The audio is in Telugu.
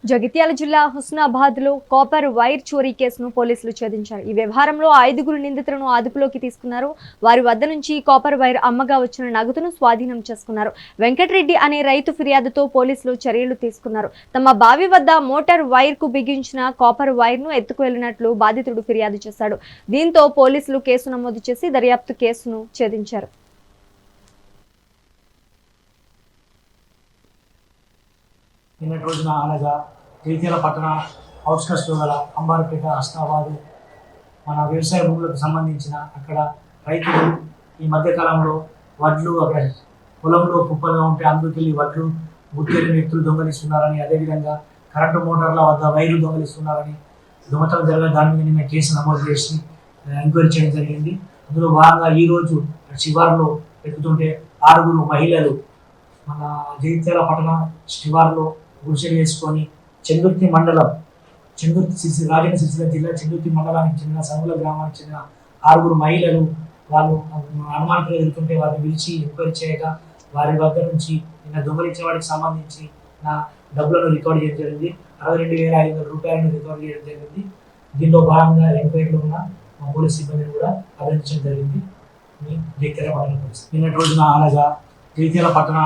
జగిత్యాల జిల్లా హుస్నాబాద్లో కాపర్ వైర్ చోరీ కేసును పోలీసులు ఛేదించారు. ఈ వ్యవహారంలో 5 నిందితులను అదుపులోకి తీసుకున్నారు. వారి వద్ద నుంచి కాపర్ వైర్ అమ్మగా వచ్చిన నగదును స్వాధీనం చేసుకున్నారు. వెంకటరెడ్డి అనే రైతు ఫిర్యాదుతో పోలీసులు చర్యలు తీసుకున్నారు. తమ బావి వద్ద మోటార్ వైర్ కు బిగించిన కాపర్ వైర్ ను ఎత్తుకువెళ్లినట్లు బాధితుడు ఫిర్యాదు చేశాడు. దీంతో పోలీసులు కేసు నమోదు చేసి దర్యాప్తు కేసును ఛేదించారు. నిన్నటి రోజున అనగా జగిత్యాల పట్టణ అవుట్స్కట్స్లో గల అంబార్పేట హుస్నాబాద్ మన వ్యవసాయ భూములకు సంబంధించిన అక్కడ రైతులు ఈ మధ్యకాలంలో వడ్లు అక్కడ పొలంలో కుప్పలుగా ఉంటే అందుకెళ్ళి వడ్లు గుర్తెరిగిన వ్యక్తులు దొంగలిస్తున్నారని, అదేవిధంగా కరెంటు మోటార్ల వద్ద వైర్లు దొంగలిస్తున్నారని దొంగతనం జరగ దాని మీద నిన్న కేసు నమోదు చేసి ఎంక్వైరీ చేయడం జరిగింది. అందులో భాగంగా ఈరోజు శివారులో ఎక్కుతుంటే 6 మహిళలు మన జగిత్యాల పట్టణ శివారులో గుడిసెలు వేసుకొని చెందుర్తి మండలం రాజన్న సిరిసిల్ల జిల్లా చెందుర్తి మండలానికి చెందిన సంగుల గ్రామానికి చెందిన 6 మహిళలు వాళ్ళు అనుమానంగా ఎదుర్కొంటే వారిని పిలిచి ఎంక్వైరీ చేయగా వారి వద్ద నుంచి నిన్న దొంగలించే వాడికి సంబంధించి నా డబ్బులను రికార్డ్ చేయడం జరిగింది. 62,500 రూపాయలను రికార్డ్ చేయడం జరిగింది. దీనిలో భాగంగా ఎంక్వైరీలో ఉన్న పోలీస్ సిబ్బందిని కూడా అభినందించడం జరిగింది. జగిత్యాల పట్టణ పోలీస్ నిన్నటి రోజున అనగా జగిత్యాల పట్టణ